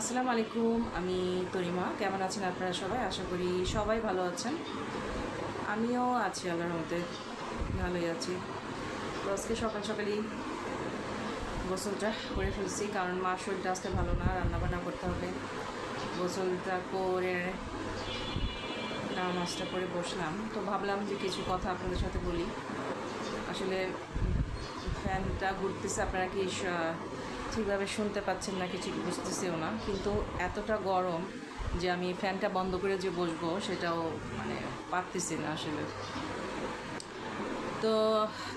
আসসালামু আলাইকুম। আমি তরিমা। কেমন আছেন আপনারা সবাই? আশা করি সবাই ভালো আছেন। আমিও আছি, আল্লাহর মধ্যে ভালোই আছি। তো আজকে সকাল সকালই গোসলটা করে ফেলছি, কারণ মার শরীরটা আজকে ভালো না, রান্নাবান্না করতে হবে। গোসলটা করে নামাজটা করে বসলাম, তো ভাবলাম যে কিছু কথা আপনাদের সাথে বলি। আসলে ফ্যানটা ঘুরতেছে, আপনারা কি ঠিকভাবে শুনতে পাচ্ছেন না কিছু বুঝতেছেও না, কিন্তু এতটা গরম যে আমি ফ্যানটা বন্ধ করে যে বসবো সেটাও মানে পারতেছি না আসলে। তো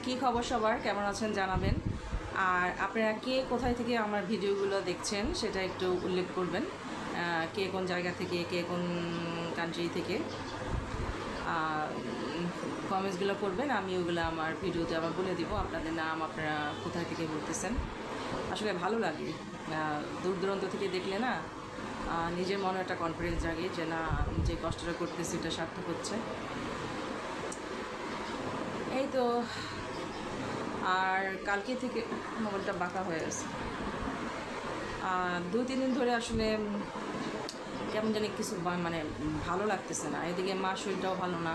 কি খবর সবার, কেমন আছেন জানাবেন। আর আপনারা কে কোথায় থেকে আমার ভিডিওগুলো দেখছেন সেটা একটু উল্লেখ করবেন। কে কোন জায়গা থেকে, কে কোন কান্ট্রি থেকে কমেন্টসগুলো করবেন। আমি ওগুলো আমার ভিডিওতে আবার বলে দিব, আপনাদের নাম, আপনারা কোথায় থেকে বলতেছেন। আসলে ভালো লাগে, দূর দূরান্ত থেকে দেখলে না নিজের মনে একটা কনফিডেন্স জাগে যে না, যে কষ্টটা করতেছি এটা সার্থক হচ্ছে। এই তো। আর কালকে থেকে মোবাইলটা বাঁকা হয়ে আছে। 2-3 দিন ধরে আসলে কেমন জানি কিছু মানে ভালো লাগতেছে না। এদিকে মার শরীরটাও ভালো না।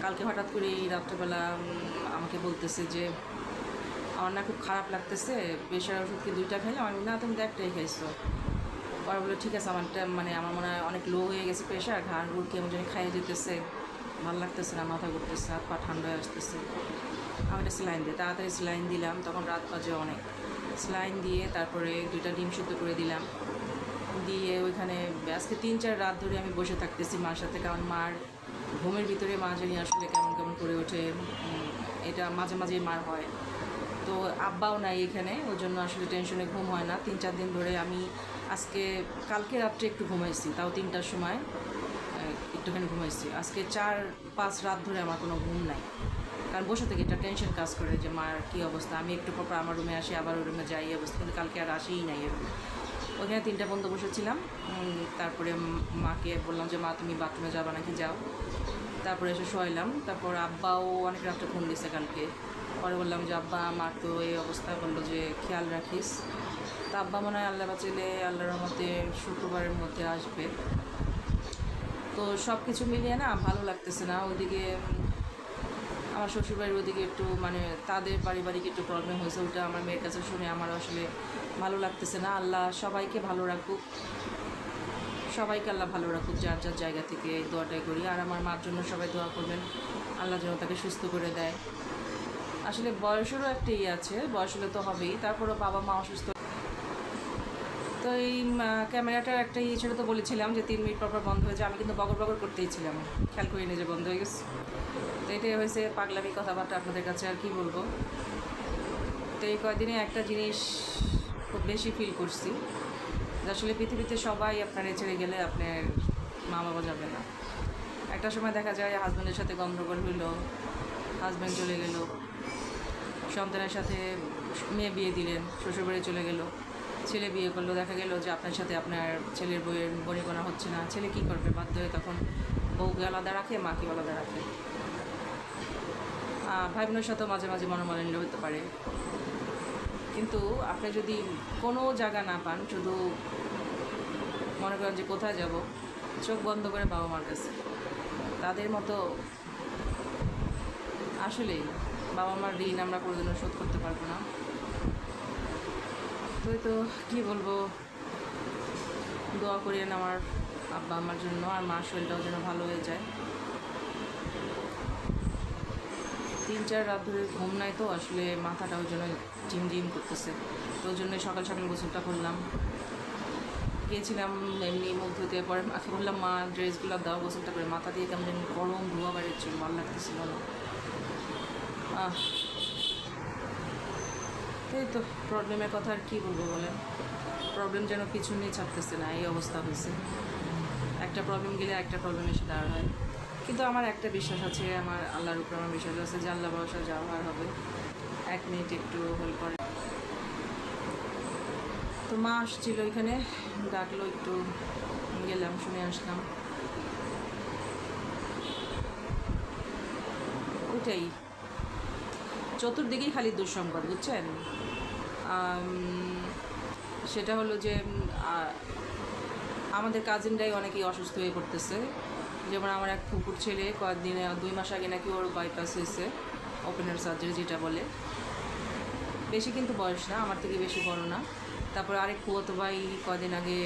কালকে হঠাৎ করে রাত্রেবেলা আমাকে বলতেছে যে আমার না খুব খারাপ লাগতেছে, প্রেশার ওষুধ কি 2টা খাইলাম? আমি না, তুমি তো একটাই খাইছো। পরে বলে ঠিক আছে, আমারটা মানে আমার মনে হয় অনেক লো হয়ে গেছে প্রেশার, ঘাড় গুড় কেমন জানি খাইয়ে যেতেছে, ভালো লাগতেছে না, মাথা ঘুরতেছে, হাত পা ঠান্ডা হয়ে আসতেছে। আমি একটা স্যালাইন দিই, তাড়াতাড়ি স্যালাইন দিলাম, তখন রাত বাজে অনেক। স্যালাইন দিয়ে তারপরে 2টা ডিম সিদ্ধ করে দিলাম, দিয়ে ওইখানে আজকে 3-4 রাত ধরে আমি বসে থাকতেছি মার সাথে, কারণ মার ঘুমের ভিতরে মা জানি আসলে কেমন কেমন করে ওঠে, এটা মাঝে মাঝেই মার হয়। তো আব্বাও নাই এখানে, ওই জন্য আসলে টেনশনে ঘুম হয় না 3-4 দিন ধরে। আমি আজকে কালকে রাত্রে একটু ঘুমাইছি, তাও 3টার সময় একটুখানি ঘুমাইছি। আজকে 4-5 রাত ধরে আমার কোনো ঘুম নাই, কারণ বসে থেকে এটা টেনশন কাজ করে যে মার কী অবস্থা। আমি একটু পর আমার রুমে আসি, আবার ওই রুমে যাই, এই অবস্থা। কিন্তু কালকে আর আসিই নাই এরকম। ওখানে 3টা পর্যন্ত বসেছিলাম। তারপরে মাকে বললাম যে মা তুমি বাথরুমে যাবা নাকি, যাও। তারপরে এসে শোয়াইলাম। তারপর আব্বাও অনেক রাত্রে ফোন দিছে কালকে। পরে বললাম যে আব্বা আমার তো এই অবস্থা, বললো যে খেয়াল রাখিস। তা আব্বা মনে হয় আল্লাহ বাঁচাইলে আল্লাহর রহমতে শুক্রবারের মধ্যে আসবে। তো সব কিছু মিলিয়ে না ভালো লাগতেছে না। ওইদিকে আমার শ্বশুরবাড়ির ওদিকে একটু মানে তাদের পারিবারিক একটু প্রবলেম হয়েছে, ওটা আমার মেয়ের কাছে শুনে আমার আসলে ভালো লাগতেছে না। আল্লাহ সবাইকে ভালো রাখুক, সবাইকে আল্লাহ ভালো রাখুক, যার যার জায়গা থেকে এই দোয়াটাই করি। আর আমার মার জন্য সবাই দোয়া করবেন, আল্লাহ যেন তাকে সুস্থ করে দেয়। আসলে বয়সেরও একটা আছে, বয়স হলে তো হবেই, তারপরেও বাবা মা অসুস্থ। তো এই ক্যামেরাটার একটা ছিল, তো বলেছিলাম যে 3 মিনিট পর পর বন্ধ হয়ে যায়। আমি কিন্তু বগর বগর করতেই ছিলাম, খেয়াল করিনি যে বন্ধ হয়ে গেছে। তো এটাই হয়েছে পাগলামি কথাবার্তা আপনাদের কাছে, আর কি বলবো। তো এই কয়েকদিনে একটা জিনিস খুব বেশি ফিল করছি, আসলে পৃথিবীতে সবাই আপনার ছেড়ে গেলে আপনার মা বাবা যাবে না। একটা সময় দেখা যায় হাজব্যান্ডের সাথে গণ্ডগোল হইলো, হাজব্যান্ড চলে গেল, সন্তানের সাথে মেয়ে বিয়ে দিলেন, শ্বশুরবাড়ি চলে গেল, ছেলে বিয়ে করলো, দেখা গেল যে আপনার সাথে আপনার ছেলের বইয়ের বনিগণা হচ্ছে না। ছেলে কী করবে, বাধ্য হয়ে তখন বউকে আলাদা রাখে, মাকে আলাদা রাখে। ভাই বোনের সাথেও মাঝে মাঝে মনোমালিন্য হতে পারে। কিন্তু আপনি যদি কোনো জায়গা না পান, শুধু মনে করেন যে কোথায় যাব, চোখ বন্ধ করে বাবা মার কাছে। তাদের মতো আসলেই বাবা মার ঋণ আমরা কোনোদিনও শোধ করতে পারবো না। তো কী বলবো, দোয়া করিয়েন আমার আব্বা আমার জন্য, আর মার শরীরটাও যেন ভালো হয়ে যায়। 3-4 রাত ধরে ঘুম নাই, তো আসলে মাথাটাও যেন ঝিমঝিম করতেছে। তো ওই জন্যই সকাল সকাল গোসলটা করলাম, গিয়েছিলাম এমনি মুখ ধুতে। পরে মাকে বললাম মা ড্রেসগুলো দাও, গোসলটা করে। মাথা দিয়ে কেমন যেন গরম ধোয়া বেরোচ্ছিল, ভালো লাগতেছিল না। এই তো প্রবলেমের কথা আর কী বলবো বলেন, প্রবলেম যেন কিছু নিয়ে ছাড়তেছে না, এই অবস্থা হয়েছে। একটা প্রবলেম গেলে একটা প্রবলেম এসে দাঁড় হয়। কিন্তু আমার একটা বিশ্বাস আছে, আমার আল্লাহর উপর আমার বিশ্বাস আছে যে আল্লাহ ভরসা যাওয়ার হবে। 1 মিনিট একটু হোল্ড করে। তো মা আসছিল এখানে, ডাকলো, একটু গেলাম, শুনে আসলাম। ওইটাই, চতুর্দিকেই খালি দুঃসংবাদ, বুঝছেন। সেটা হলো যে আমাদের কাজিনরাই অনেকেই অসুস্থ হয়ে পড়তেছে। যেমন আমার এক ফুপুর ছেলে কয়েকদিন 2 মাস আগে নাকি ওর বাইপাস হয়েছে, ওপেনার সার্জারি যেটা বলে। বেশি কিন্তু বয়স না, আমার থেকে বেশি বড় না। তারপর আরেক ফুয়াতো ভাই কদিন আগে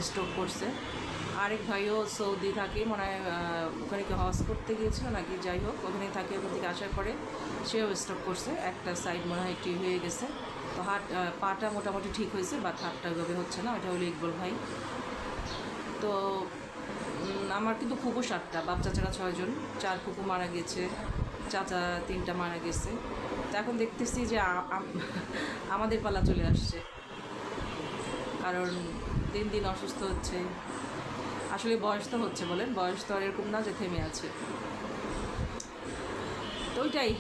স্ট্রোক করছে। আরেক ভাইও সৌদি থাকে, মনে হয় ওখানে কি হজ করতে গিয়েছিল নাকি, যাই হোক ওখানে থাকে। ওখান থেকে আসার পরে সেও স্ট্রোক করছে, একটা সাইড মনে হয় একটু হয়ে গেছে। তো পাটা মোটামুটি ঠিক হয়েছে, বাট হাতটা ওইভাবে হচ্ছে না। ওটা হলো ইকবল ভাই। তো আমার কিন্তু ফুপু 7টা, বাপ চাচারা 6 জন, 4 ফুপু মারা গেছে, চাচা 3টা মারা গেছে। তো এখন দেখতেছি যে আমাদের পালা চলে আসছে, কারণ দিন দিন অসুস্থ হচ্ছে। আসলে বয়স তো হচ্ছে, বলেন, বয়স তো আর এরকম না যে থেমে আছে। তো ওইটাই,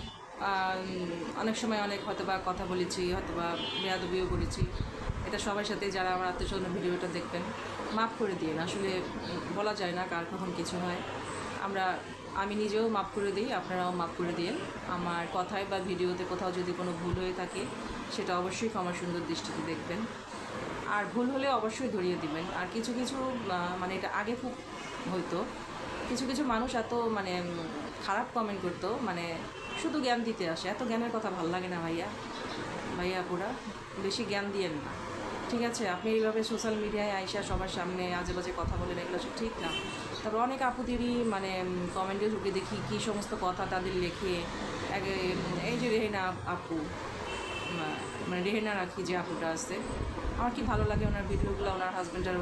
অনেক সময় অনেক হয়তো বা কথা বলেছি, হয়তো বা বেয়াদবিও করেছি। এটা সবার সাথে, যারা আমার আত্মীয়স্বজন ভিডিওটা দেখবেন, মাফ করে দিন। আসলে বলা যায় না কার কখন কিছু হয়। আমি নিজেও মাফ করে দিই, আপনারাও মাফ করে দিন। আমার কথায় বা ভিডিওতে কোথাও যদি কোনো ভুল হয়ে থাকে, সেটা অবশ্যই ক্ষমা সুন্দর দৃষ্টিতে দেখবেন। আর ভুল হলে অবশ্যই ধরিয়ে দিবেন। আর কিছু কিছু মানে এটা আগে খুব হয়তো কিছু কিছু মানুষ এত মানে খারাপ কমেন্ট করতো, মানে শুধু জ্ঞান দিতে আসে। এত জ্ঞানের কথা ভালো লাগে না ভাইয়া পুরা বেশি জ্ঞান দিয়েন না, ঠিক আছে? আপনি এইভাবে সোশ্যাল মিডিয়ায় আইসা সবার সামনে আজে বাজে কথা বলেন, এগুলো সব ঠিক না। তারপর অনেক আপুদেরই মানে কমেন্টে ঢুকে দেখি কী সমস্ত কথা তাদের লেখে। এই যে রেহেনা আপু, মানে রেহেনা রাখি যে আপুটা আছে, আমার কি ভালো লাগে ওনার ভিডিওগুলো। ওনার হাজব্যান্ড আর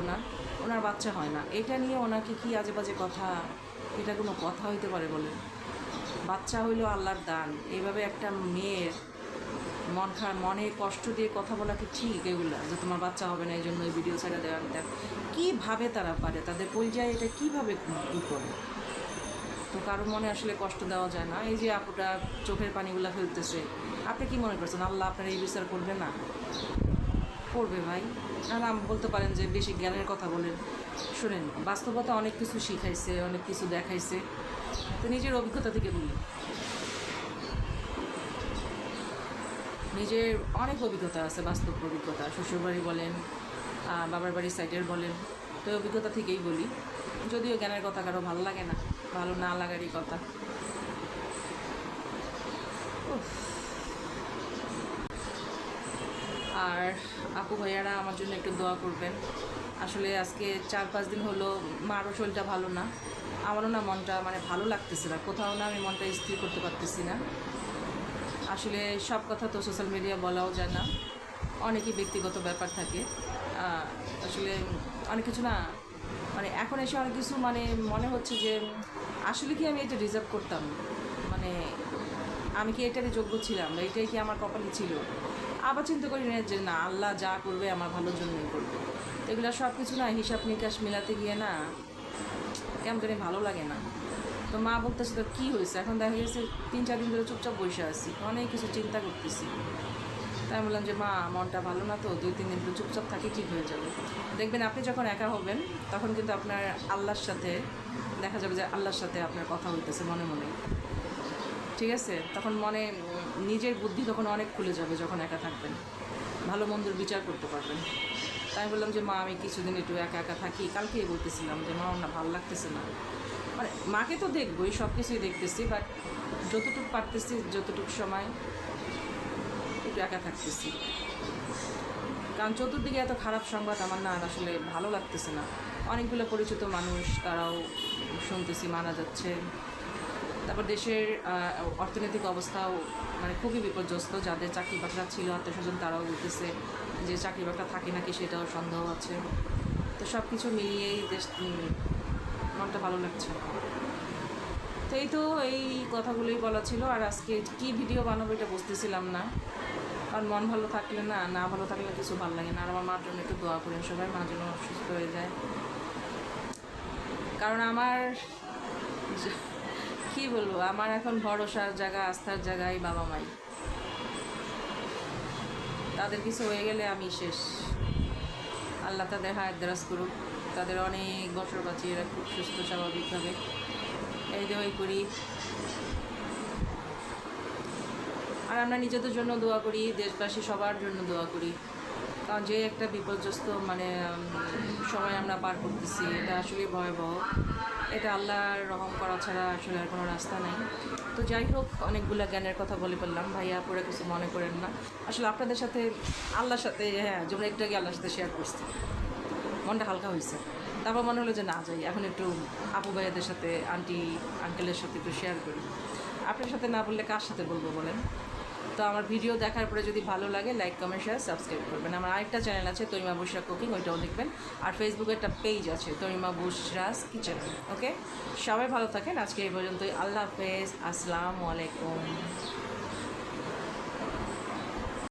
ওনার বাচ্চা হয় না, এটা নিয়ে ওনাকে কি আজে বাজে কথা, এটা কোনো কথা হইতে পারে বলেন? বাচ্চা হইল আল্লাহর দান। এইভাবে একটা মেয়ের মনে কষ্ট দিয়ে কথা বলা কি ঠিক? এগুলা যে তোমার বাচ্চা হবে না এই জন্য ওই ভিডিও ছেড়ে দেওয়া, কীভাবে তারা পারে? তাদের পরিচয় এটা কীভাবে ই করে? তো কারো মনে আসলে কষ্ট দেওয়া যায় না। এই যে আপুটা চোখের পানিগুলো ফেলতেছে, আপনি কি মনে করছেন আল্লাহ আপনার এই বিচার করবে না? করবে ভাই। না বলতে পারেন যে বেশি জ্ঞানের কথা বলেন। শোনেন, বাস্তবতা অনেক কিছু শিখাইছে, অনেক কিছু দেখাইছে। তো নিজের অভিজ্ঞতা থেকে বলি, নিজের অনেক অভিজ্ঞতা আছে, বাস্তব অভিজ্ঞতা। শ্বশুরবাড়ি বলেন, বাবার বাড়ির সাইডের বলেন, তো অভিজ্ঞতা থেকেই বলি। যদিও জ্ঞানের কথা কারো ভালো লাগে না, ভালো না লাগারই কথা। আর আপু ভাইয়ারা আমার জন্য একটু দোয়া করবেন। আসলে আজকে 4-5 দিন হলো মারও শরীরটা ভালো না, আমারও না মনটা মানে ভালো লাগতেছে না, কোথাও না আমি মনটা স্থির করতে পারতেছি না। আসলে সব কথা তো সোশ্যাল মিডিয়া বলাও যায় না, অনেকই ব্যক্তিগত ব্যাপার থাকে। আসলে অনেক কিছু না, মানে এখন এসে অনেক কিছু মানে মনে হচ্ছে যে আসলে কি আমি এটা রিজার্ভ করতাম, মানে আমি কি এটারই যোগ্য ছিলাম, বা এটাই কি আমার কপালে ছিল? আবার চিন্তা করি না যে না, আল্লাহ যা করবে আমার ভালোর জন্যই করবে। এগুলো সব কিছু না হিসাব নিকাশ মিলাতে গিয়ে না কেমন জানি ভালো লাগে না। তো মা বলতেছে তো কী হয়েছে? এখন দেখা গেছে 3-4 দিন ধরে চুপচাপ বসে আছি, অনেক কিছু চিন্তা করতেছি। তাই বললাম যে মা মনটা ভালো না, তো 2-3 দিন ধরে চুপচাপ থাকি, ঠিক হয়ে যাবে। দেখবেন আপনি যখন একা হবেন তখন কিন্তু আপনার আল্লাহর সাথে দেখা যাবে যে আল্লাহর সাথে আপনার কথা হইতেছে মনে মনে, ঠিক আছে? তখন মনে নিজের বুদ্ধি তখন অনেক খুলে যাবে যখন একা থাকবেন, ভালো মন্দর বিচার করতে পারবেন। তাই বললাম যে মা আমি কিছুদিন একটু একা একা থাকি। কালকেই বলতেছিলাম যে মা না ভালো লাগতেছে না, মানে মাকে তো দেখবোই, সব কিছুই দেখতেছি, বাট যতটুকু পারতেছি, যতটুকু সময় একটু একা থাকতেছি। কারণ চতুর্দিকে এত খারাপ সংবাদ, আমার না আসলে ভালো লাগতেছে না। অনেকগুলো পরিচিত মানুষ তারাও শুনতেছি মারা যাচ্ছে। তারপর দেশের অর্থনৈতিক অবস্থাও মানে খুবই বিপর্যস্ত। যাদের চাকরি বাকরা ছিল আত্মীয়স্বজন তারাও বলতেছে যে চাকরি বাকরা থাকে নাকি সেটাও সন্দেহ আছে। তো সব কিছু মিলিয়েই মনটা ভালো লাগছে। তো এই কথাগুলোই বলা ছিল। আর আজকে কী ভিডিও বানাবো এটা বুঝতেছিলাম না, কারণ মন ভালো থাকলে না ভালো থাকলে কিছু ভালো লাগে না। আর আমার মার জন্য একটু দোয়া করেন সবাই, মার জন্য অসুস্থ হয়ে যায়। কারণ আমার কী বলবো, আমার এখন ভরসার জায়গা, আস্থার জায়গায় বাবা মাই। তাদের কিছু হয়ে গেলে আমি শেষ। আল্লাহ তাদের হায়াত দারাজ করুক, তাদের অনেক বছর বাঁচিয়ে রাখুক সুস্থ স্বাভাবিকভাবে, এই দোয়াই করি। আর আমরা নিজেদের জন্য দোয়া করি, দেশবাসী সবার জন্য দোয়া করি। যে একটা বিপর্যস্ত মানে সময় আমরা পার করতেছি, এটা আসলে ভয়াবহ। এটা আল্লাহর রহম করা ছাড়া আসলে আর কোনো রাস্তা নেই। তো যাই হোক, অনেকগুলো জ্ঞানের কথা বলে ফেললাম, ভাইয়া পরে কিছু মনে করেন না। আসলে আপনাদের সাথে আল্লাহর সাথে, হ্যাঁ, যেমন একটু আগে আল্লাহর সাথে শেয়ার করছি, মনটা হালকা হয়েছে। তারপর মনে হলো যে না যাই, এখন একটু আপু ভাইয়াদের সাথে, আন্টি আঙ্কেলের সাথে একটু শেয়ার করি। আপনার সাথে না বললে কার সাথে বলবো বলেন? তো আমার ভিডিও দেখার পরে যদি ভালো লাগে লাইক কমেন্ট শেয়ার সাবস্ক্রাইব করবেন। আমার আরেকটা চ্যানেল আছে তরিমা বুশরা কুকিং, ওইটাও দেখবেন। আর ফেসবুকে একটা পেজ আছে তরিমা বুশরাস কিচেন। ওকে, সবাই ভালো থাকেন। আজকে এই পর্যন্তই। আল্লাহ হাফেজ, আসসালামু আলাইকুম।